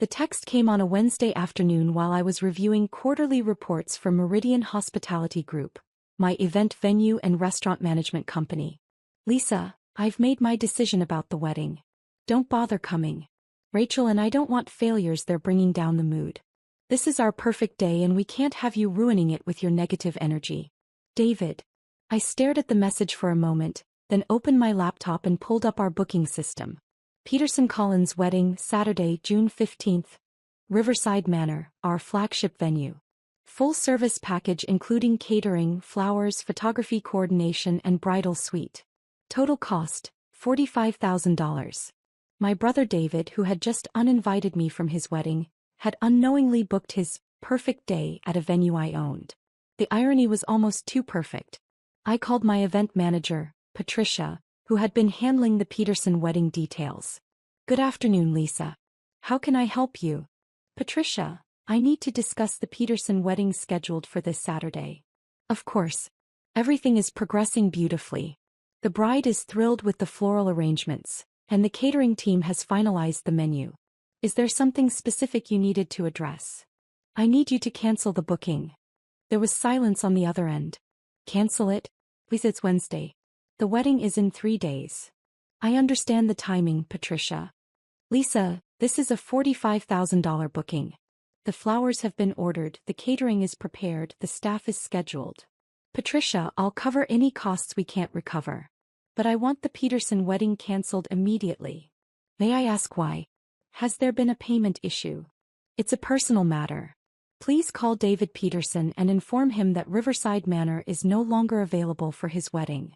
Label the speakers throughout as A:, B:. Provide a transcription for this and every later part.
A: The text came on a Wednesday afternoon while I was reviewing quarterly reports for Meridian Hospitality Group, my event venue and restaurant management company. Lisa, I've made my decision about the wedding. Don't bother coming. Rachel and I don't want failures. They're bringing down the mood. This is our perfect day and we can't have you ruining it with your negative energy. David. I stared at the message for a moment, then opened my laptop and pulled up our booking system. Peterson Collins wedding, Saturday, June 15th. Riverside Manor, our flagship venue. Full service package including catering, flowers, photography coordination and bridal suite. Total cost, $45,000. My brother David, who had just uninvited me from his wedding, had unknowingly booked his perfect day at a venue I owned. The irony was almost too perfect. I called my event manager, Patricia, who had been handling the Peterson wedding details. Good afternoon, Lisa. How can I help you? Patricia, I need to discuss the Peterson wedding scheduled for this Saturday. Of course. Everything is progressing beautifully. The bride is thrilled with the floral arrangements, and the catering team has finalized the menu. Is there something specific you needed to address? I need you to cancel the booking. There was silence on the other end. Cancel it? Please, it's Wednesday. The wedding is in 3 days. I understand the timing, Patricia. Lisa, this is a $45,000 booking. The flowers have been ordered, the catering is prepared, the staff is scheduled. Patricia, I'll cover any costs we can't recover. But I want the Peterson wedding cancelled immediately. May I ask why? Has there been a payment issue? It's a personal matter. Please call David Peterson and inform him that Riverside Manor is no longer available for his wedding.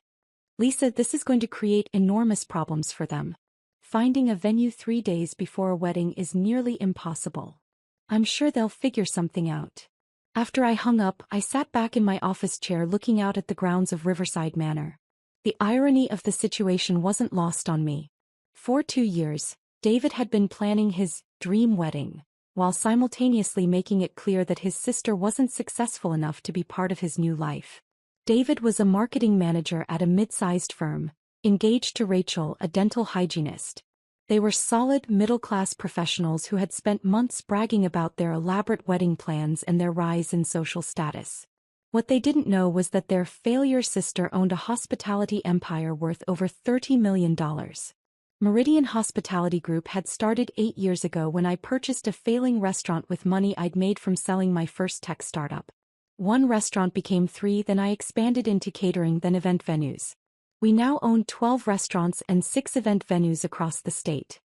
A: Lisa, this is going to create enormous problems for them. Finding a venue 3 days before a wedding is nearly impossible. I'm sure they'll figure something out. After I hung up, I sat back in my office chair looking out at the grounds of Riverside Manor. The irony of the situation wasn't lost on me. For 2 years, David had been planning his dream wedding, while simultaneously making it clear that his sister wasn't successful enough to be part of his new life. David was a marketing manager at a mid-sized firm, engaged to Rachel, a dental hygienist. They were solid middle-class professionals who had spent months bragging about their elaborate wedding plans and their rise in social status. What they didn't know was that their failure sister owned a hospitality empire worth over $30 million. Meridian Hospitality Group had started 8 years ago when I purchased a failing restaurant with money I'd made from selling my first tech startup. 1 restaurant became 3, then I expanded into catering, then event venues. We now own 12 restaurants and 6 event venues across the state.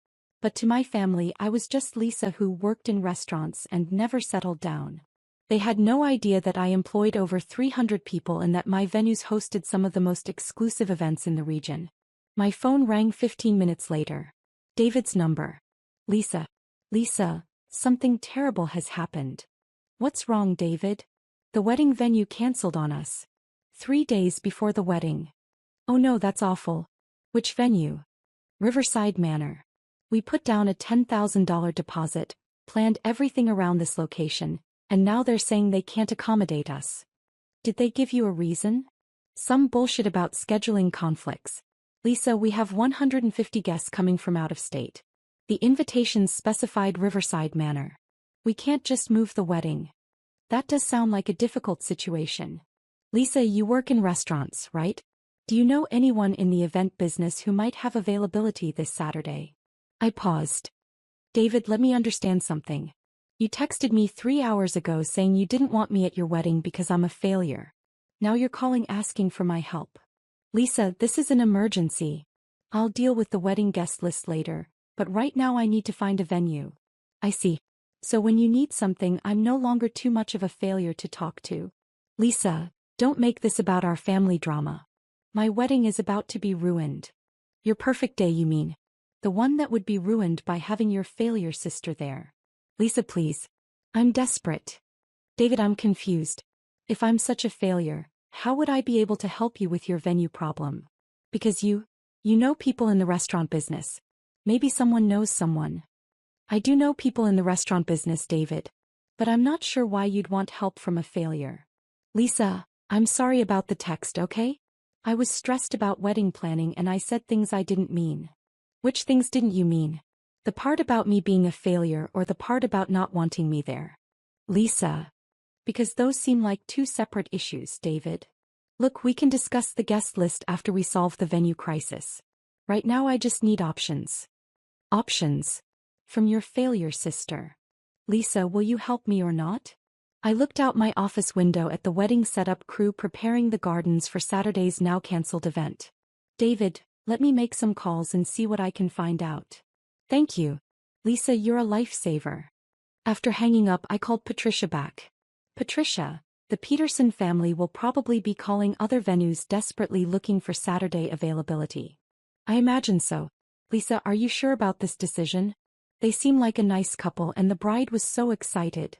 A: But to my family, I was just Lisa who worked in restaurants and never settled down. They had no idea that I employed over 300 people and that my venues hosted some of the most exclusive events in the region. My phone rang 15 minutes later. David's number. Lisa. Lisa, something terrible has happened. What's wrong, David? The wedding venue canceled on us. 3 days before the wedding. Oh no, that's awful. Which venue? Riverside Manor. We put down a $10,000 deposit, planned everything around this location, and now they're saying they can't accommodate us. Did they give you a reason? Some bullshit about scheduling conflicts. Lisa, we have 150 guests coming from out of state. The invitations specified Riverside Manor. We can't just move the wedding. That does sound like a difficult situation. Lisa, you work in restaurants, right? Do you know anyone in the event business who might have availability this Saturday? I paused. David, let me understand something. You texted me 3 hours ago saying you didn't want me at your wedding because I'm a failure. Now you're calling asking for my help. Lisa, this is an emergency. I'll deal with the wedding guest list later, but right now I need to find a venue. I see. So when you need something, I'm no longer too much of a failure to talk to. Lisa, don't make this about our family drama. My wedding is about to be ruined. Your perfect day, you mean? The one that would be ruined by having your failure sister there. Lisa, please. I'm desperate. David, I'm confused. If I'm such a failure, how would I be able to help you with your venue problem? Because you know people in the restaurant business. Maybe someone knows someone. I do know people in the restaurant business, David. But I'm not sure why you'd want help from a failure. Lisa, I'm sorry about the text, okay? I was stressed about wedding planning and I said things I didn't mean. Which things didn't you mean? The part about me being a failure or the part about not wanting me there? Lisa. Because those seem like two separate issues, David. Look, we can discuss the guest list after we solve the venue crisis. Right now I just need options. Options? From your failure sister. Lisa, will you help me or not? I looked out my office window at the wedding setup crew preparing the gardens for Saturday's now-cancelled event. David, let me make some calls and see what I can find out. Thank you. Lisa, you're a lifesaver. After hanging up, I called Patricia back. Patricia, the Peterson family will probably be calling other venues desperately looking for Saturday availability. I imagine so. Lisa, are you sure about this decision? They seem like a nice couple and the bride was so excited.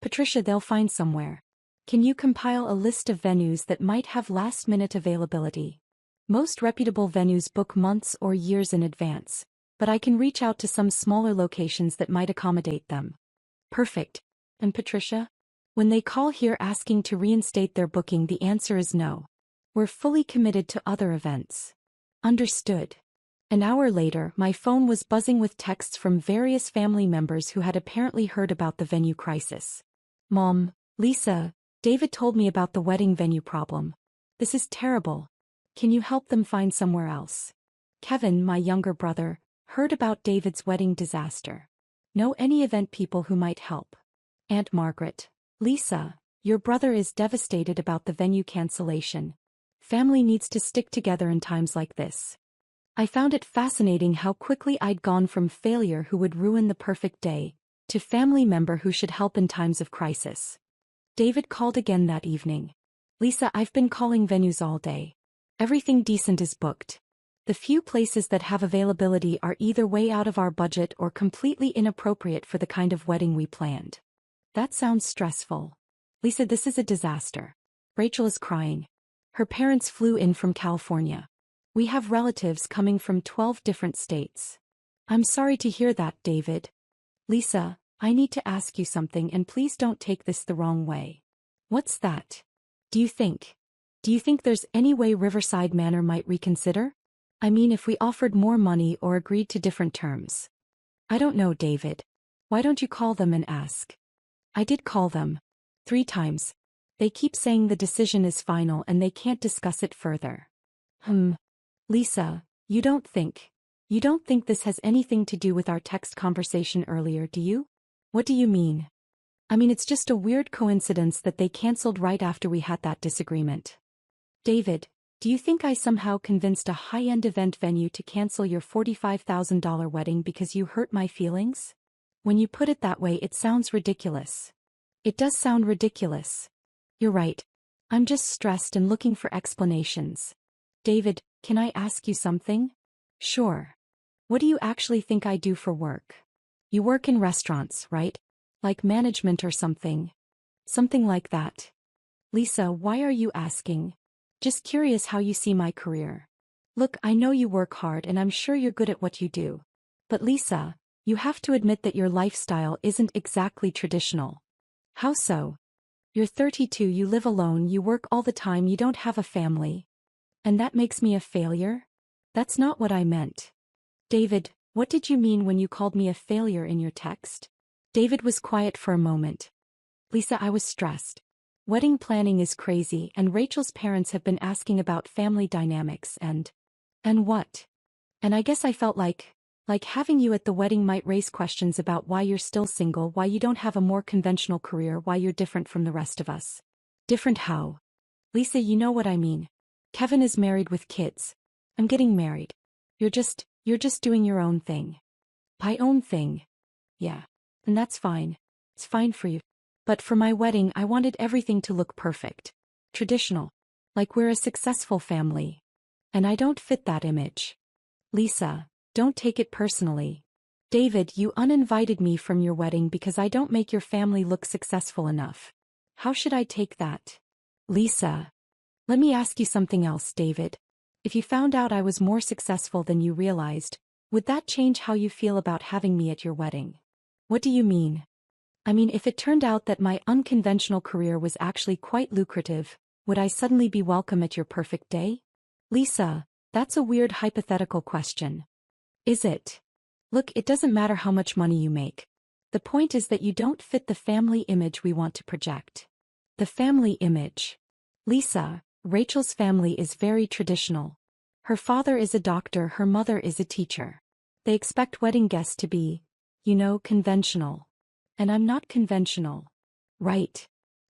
A: Patricia, they'll find somewhere. Can you compile a list of venues that might have last-minute availability? Most reputable venues book months or years in advance, but I can reach out to some smaller locations that might accommodate them. Perfect. And Patricia? When they call here asking to reinstate their booking, the answer is no. We're fully committed to other events. Understood. An hour later, my phone was buzzing with texts from various family members who had apparently heard about the venue crisis. Mom, Lisa, David told me about the wedding venue problem. This is terrible. Can you help them find somewhere else? Kevin, my younger brother, heard about David's wedding disaster. Know any event people who might help? Aunt Margaret. Lisa, your brother is devastated about the venue cancellation. Family needs to stick together in times like this. I found it fascinating how quickly I'd gone from failure who would ruin the perfect day, to family member who should help in times of crisis. David called again that evening. Lisa, I've been calling venues all day. Everything decent is booked. The few places that have availability are either way out of our budget or completely inappropriate for the kind of wedding we planned. That sounds stressful. Lisa, this is a disaster. Rachel is crying. Her parents flew in from California. We have relatives coming from 12 different states. I'm sorry to hear that, David. Lisa, I need to ask you something and please don't take this the wrong way. What's that? Do you think there's any way Riverside Manor might reconsider? I mean, if we offered more money or agreed to different terms. I don't know, David. Why don't you call them and ask? I did call them. 3 times. They keep saying the decision is final and they can't discuss it further. Lisa, you don't think this has anything to do with our text conversation earlier, do you? What do you mean? I mean, it's just a weird coincidence that they canceled right after we had that disagreement. David, do you think I somehow convinced a high-end event venue to cancel your $45,000 wedding because you hurt my feelings? When you put it that way, it sounds ridiculous. It does sound ridiculous. You're right. I'm just stressed and looking for explanations. David, can I ask you something? Sure. What do you actually think I do for work? You work in restaurants, right? Like management or something? Something like that. Lisa, why are you asking? Just curious how you see my career. Look, I know you work hard and I'm sure you're good at what you do. But Lisa, you have to admit that your lifestyle isn't exactly traditional. How so? You're 32, you live alone, you work all the time, you don't have a family. And that makes me a failure? That's not what I meant. David, what did you mean when you called me a failure in your text? David was quiet for a moment. Lisa, I was stressed. Wedding planning is crazy and Rachel's parents have been asking about family dynamics and what? And I guess I felt like having you at the wedding might raise questions about why you're still single, why you don't have a more conventional career, why you're different from the rest of us. Different how? Lisa, you know what I mean. Kevin is married with kids. I'm getting married. You're just doing your own thing. My own thing. Yeah. And that's fine. It's fine for you. But for my wedding, I wanted everything to look perfect. Traditional. Like we're a successful family. And I don't fit that image. Lisa, don't take it personally. David, you uninvited me from your wedding because I don't make your family look successful enough. How should I take that? Lisa. Let me ask you something else, David. If you found out I was more successful than you realized, would that change how you feel about having me at your wedding? What do you mean? I mean, if it turned out that my unconventional career was actually quite lucrative, would I suddenly be welcome at your perfect day? Lisa, that's a weird hypothetical question. Is it? Look, it doesn't matter how much money you make. The point is that you don't fit the family image we want to project. The family image. Lisa, Rachel's family is very traditional. Her father is a doctor, her mother is a teacher. They expect wedding guests to be, conventional. And I'm not conventional. Right.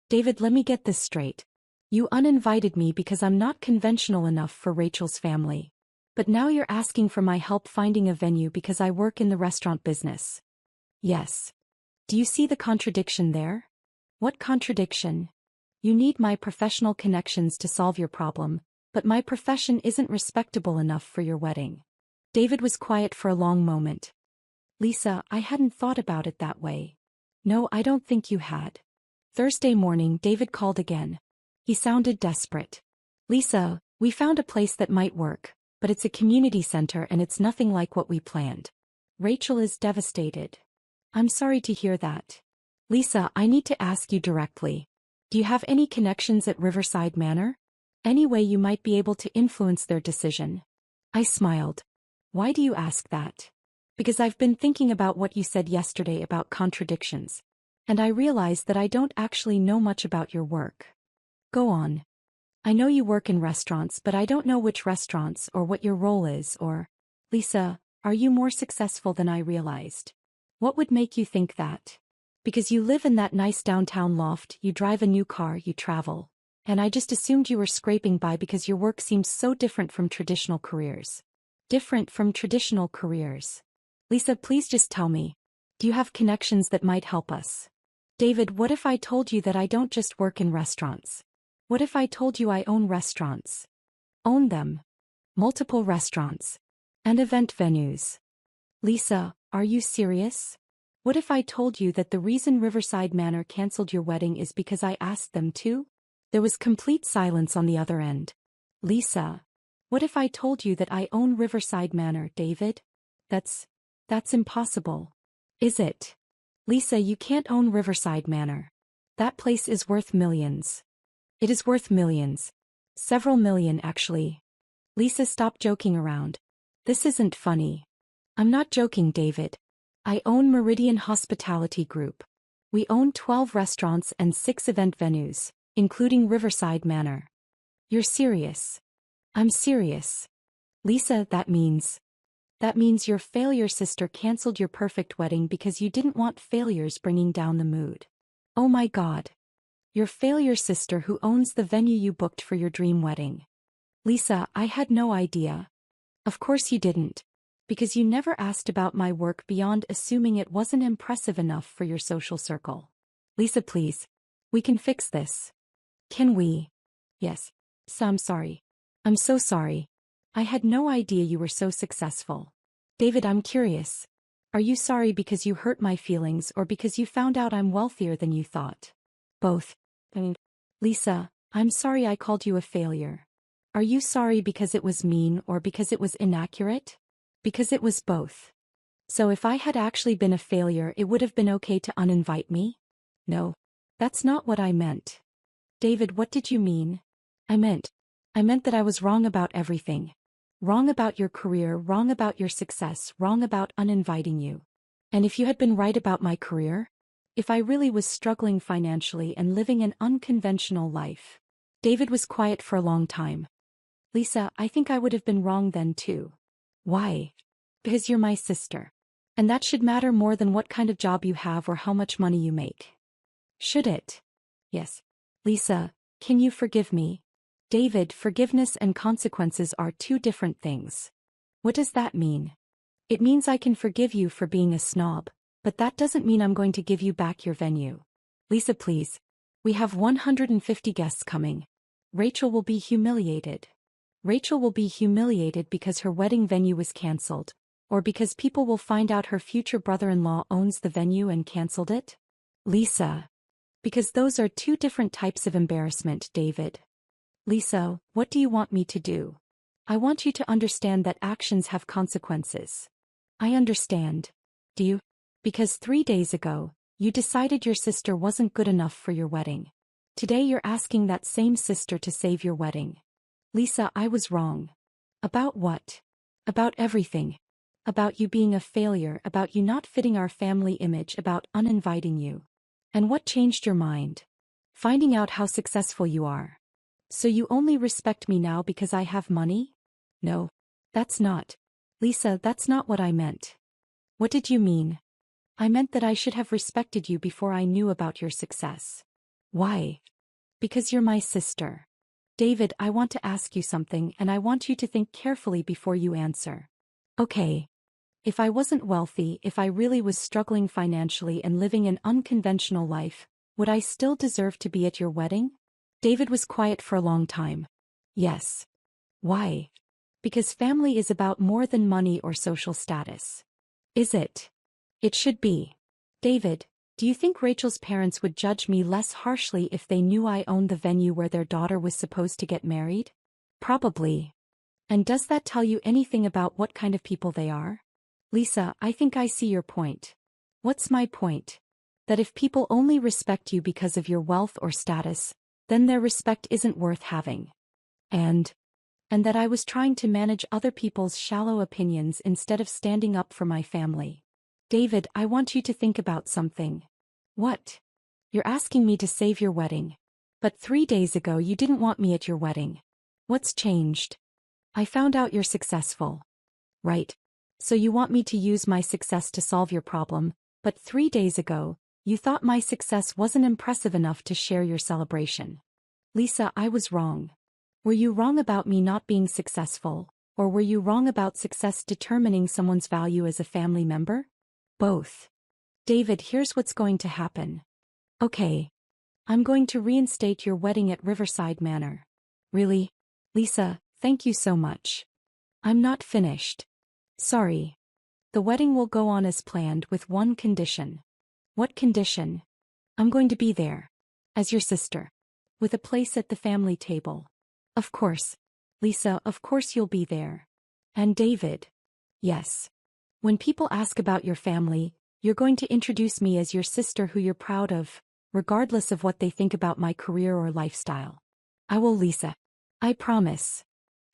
A: David, let me get this straight. You uninvited me because I'm not conventional enough for Rachel's family. But now you're asking for my help finding a venue because I work in the restaurant business. Yes. Do you see the contradiction there? What contradiction? You need my professional connections to solve your problem, but my profession isn't respectable enough for your wedding. David was quiet for a long moment. Lisa, I hadn't thought about it that way. No, I don't think you had. Thursday morning, David called again. He sounded desperate. Lisa, we found a place that might work, but it's a community center and it's nothing like what we planned. Rachel is devastated. I'm sorry to hear that. Lisa, I need to ask you directly. Do you have any connections at Riverside Manor? Any way you might be able to influence their decision? I smiled. Why do you ask that? Because I've been thinking about what you said yesterday about contradictions. And I realized that I don't actually know much about your work. Go on. I know you work in restaurants, but I don't know which restaurants or what your role is or... Lisa, are you more successful than I realized? What would make you think that? Because you live in that nice downtown loft, you drive a new car, you travel. And I just assumed you were scraping by because your work seems so different from traditional careers. Different from traditional careers. Lisa, please just tell me. Do you have connections that might help us? David, what if I told you that I don't just work in restaurants? What if I told you I own restaurants? Own them. Multiple restaurants. And event venues. Lisa, are you serious? What if I told you that the reason Riverside Manor canceled your wedding is because I asked them to? There was complete silence on the other end. Lisa, what if I told you that I own Riverside Manor, David? That's impossible. Is it? Lisa, you can't own Riverside Manor. That place is worth millions. It is worth millions. Several million, actually. Lisa, stop joking around. This isn't funny. I'm not joking, David. I own Meridian Hospitality Group. We own 12 restaurants and 6 event venues, including Riverside Manor. You're serious? I'm serious. Lisa, that means your failure sister canceled your perfect wedding because you didn't want failures bringing down the mood. Oh my God. Your failure sister who owns the venue you booked for your dream wedding. Lisa, I had no idea. Of course you didn't. Because you never asked about my work beyond assuming it wasn't impressive enough for your social circle. Lisa, please. We can fix this. Can we? Yes. So I'm sorry. I'm so sorry. I had no idea you were so successful. David, I'm curious. Are you sorry because you hurt my feelings or because you found out I'm wealthier than you thought? Both. Lisa, I'm sorry I called you a failure. Are you sorry because it was mean or because it was inaccurate? Because it was both. So if I had actually been a failure, it would have been okay to uninvite me? No. That's not what I meant. David, what did you mean? I meant that I was wrong about everything. Wrong about your career, wrong about your success, wrong about uninviting you. And if you had been right about my career? If I really was struggling financially and living an unconventional life. David was quiet for a long time. Lisa, I think I would have been wrong then too. Why? Because you're my sister. And that should matter more than what kind of job you have or how much money you make. Should it? Yes. Lisa, can you forgive me? David, forgiveness and consequences are two different things. What does that mean? It means I can forgive you for being a snob, but that doesn't mean I'm going to give you back your venue. Lisa, please. We have 150 guests coming. Rachel will be humiliated. Rachel will be humiliated because her wedding venue was canceled, or because people will find out her future brother-in-law owns the venue and canceled it? Lisa. Because those are two different types of embarrassment, David. Lisa, what do you want me to do? I want you to understand that actions have consequences. I understand. Do you? Because 3 days ago, you decided your sister wasn't good enough for your wedding. Today you're asking that same sister to save your wedding. Lisa, I was wrong. About what? About everything. About you being a failure, about you not fitting our family image, about uninviting you. And what changed your mind? Finding out how successful you are. So you only respect me now because I have money? No. That's not. Lisa, that's not what I meant. What did you mean? I meant that I should have respected you before I knew about your success. Why? Because you're my sister. David, I want to ask you something and I want you to think carefully before you answer. Okay. If I wasn't wealthy, if I really was struggling financially and living an unconventional life, would I still deserve to be at your wedding? David was quiet for a long time. Yes. Why? Because family is about more than money or social status. Is it? It should be. David, do you think Rachel's parents would judge me less harshly if they knew I owned the venue where their daughter was supposed to get married? Probably. And does that tell you anything about what kind of people they are? Lisa, I think I see your point. What's my point? That if people only respect you because of your wealth or status, then their respect isn't worth having. And that I was trying to manage other people's shallow opinions instead of standing up for my family. David, I want you to think about something. What? You're asking me to save your wedding. But 3 days ago you didn't want me at your wedding. What's changed? I found out you're successful. Right. So you want me to use my success to solve your problem, but 3 days ago, you thought my success wasn't impressive enough to share your celebration. Lisa, I was wrong. Were you wrong about me not being successful, or were you wrong about success determining someone's value as a family member? Both. David, here's what's going to happen. Okay. I'm going to reinstate your wedding at Riverside Manor. Really? Lisa, thank you so much. I'm not finished. Sorry. The wedding will go on as planned with one condition. What condition? I'm going to be there. As your sister. With a place at the family table. Of course. Lisa, of course you'll be there. And David. Yes. When people ask about your family, you're going to introduce me as your sister who you're proud of, regardless of what they think about my career or lifestyle. I will, Lisa. I promise.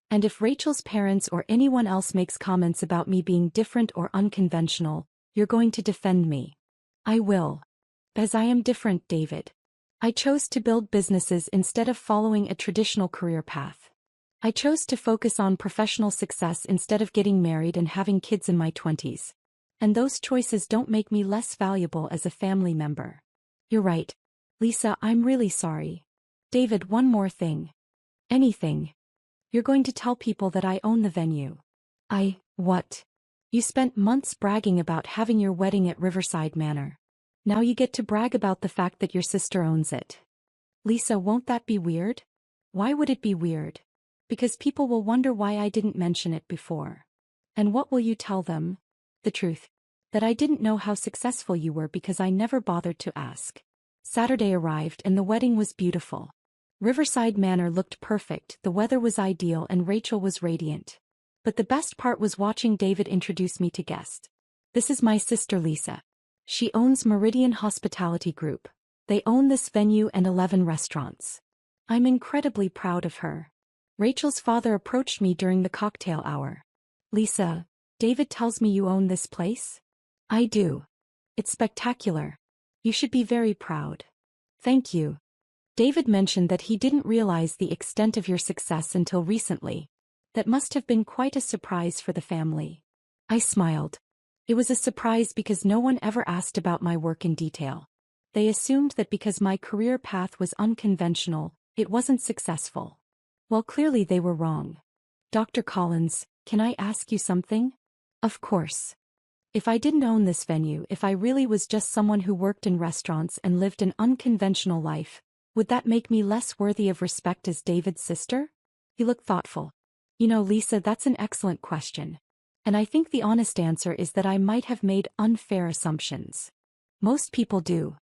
A: And if Rachel's parents or anyone else makes comments about me being different or unconventional, you're going to defend me. I will. As I am different, David. I chose to build businesses instead of following a traditional career path. I chose to focus on professional success instead of getting married and having kids in my 20s. And those choices don't make me less valuable as a family member. You're right. Lisa, I'm really sorry. David, one more thing. Anything. You're going to tell people that I own the venue. What? You spent months bragging about having your wedding at Riverside Manor. Now you get to brag about the fact that your sister owns it. Lisa, won't that be weird? Why would it be weird? Because people will wonder why I didn't mention it before. And what will you tell them? The truth. That I didn't know how successful you were because I never bothered to ask. Saturday arrived and the wedding was beautiful. Riverside Manor looked perfect, the weather was ideal and Rachel was radiant. But the best part was watching David introduce me to guests. This is my sister Lisa. She owns Meridian Hospitality Group. They own this venue and 11 restaurants. I'm incredibly proud of her. Rachel's father approached me during the cocktail hour. Lisa, David tells me you own this place? I do. It's spectacular. You should be very proud. Thank you. David mentioned that he didn't realize the extent of your success until recently. That must have been quite a surprise for the family. I smiled. It was a surprise because no one ever asked about my work in detail. They assumed that because my career path was unconventional, it wasn't successful. Well, clearly they were wrong. Dr. Collins, can I ask you something? Of course. If I didn't own this venue, if I really was just someone who worked in restaurants and lived an unconventional life, would that make me less worthy of respect as David's sister? He looked thoughtful. You know, Lisa, that's an excellent question. And I think the honest answer is that I might have made unfair assumptions. Most people do.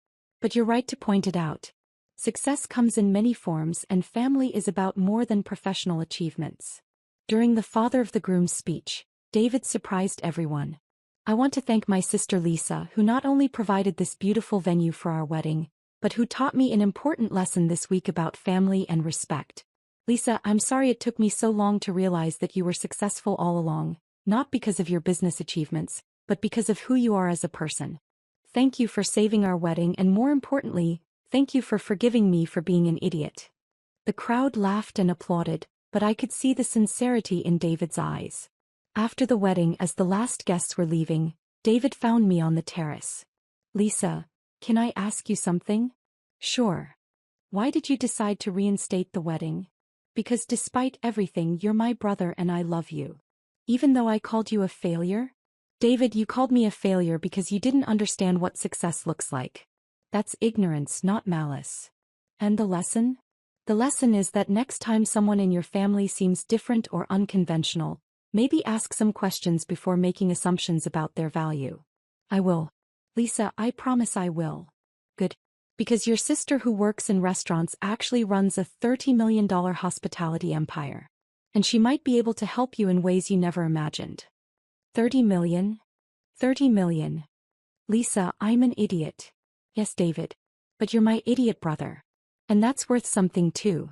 A: But you're right to point it out. Success comes in many forms and family is about more than professional achievements. During the father of the groom's speech, David surprised everyone. I want to thank my sister Lisa, who not only provided this beautiful venue for our wedding, but who taught me an important lesson this week about family and respect. Lisa, I'm sorry it took me so long to realize that you were successful all along. not because of your business achievements, but because of who you are as a person. Thank you for saving our wedding, and more importantly, thank you for forgiving me for being an idiot." The crowd laughed and applauded, but I could see the sincerity in David's eyes. After the wedding, as the last guests were leaving, David found me on the terrace. "Lisa, can I ask you something?" "Sure." "Why did you decide to reinstate the wedding?" "Because despite everything, you're my brother and I love you." "Even though I called you a failure?" "David, you called me a failure because you didn't understand what success looks like. That's ignorance, not malice." "And the lesson?" "The lesson is that next time someone in your family seems different or unconventional, maybe ask some questions before making assumptions about their value." "I will. Lisa, I promise I will." "Good. Because your sister who works in restaurants actually runs a $30 million hospitality empire. And she might be able to help you in ways you never imagined." $30 million? $30 million. "Lisa, I'm an idiot." "Yes, David. But you're my idiot brother. And that's worth something too."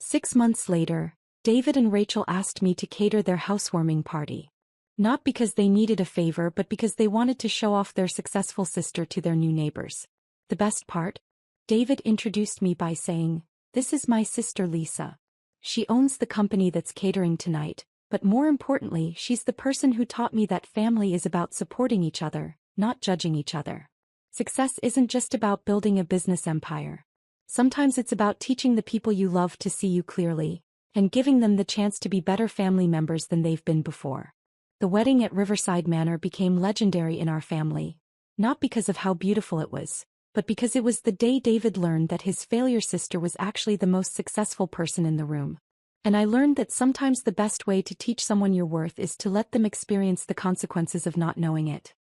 A: 6 months later, David and Rachel asked me to cater their housewarming party. Not because they needed a favor, but because they wanted to show off their successful sister to their new neighbors. The best part? David introduced me by saying, "This is my sister Lisa. She owns the company that's catering tonight, but more importantly, she's the person who taught me that family is about supporting each other, not judging each other. Success isn't just about building a business empire. Sometimes it's about teaching the people you love to see you clearly, and giving them the chance to be better family members than they've been before." The wedding at Riverside Manor became legendary in our family, not because of how beautiful it was, but because it was the day David learned that his failure sister was actually the most successful person in the room. And I learned that sometimes the best way to teach someone your worth is to let them experience the consequences of not knowing it.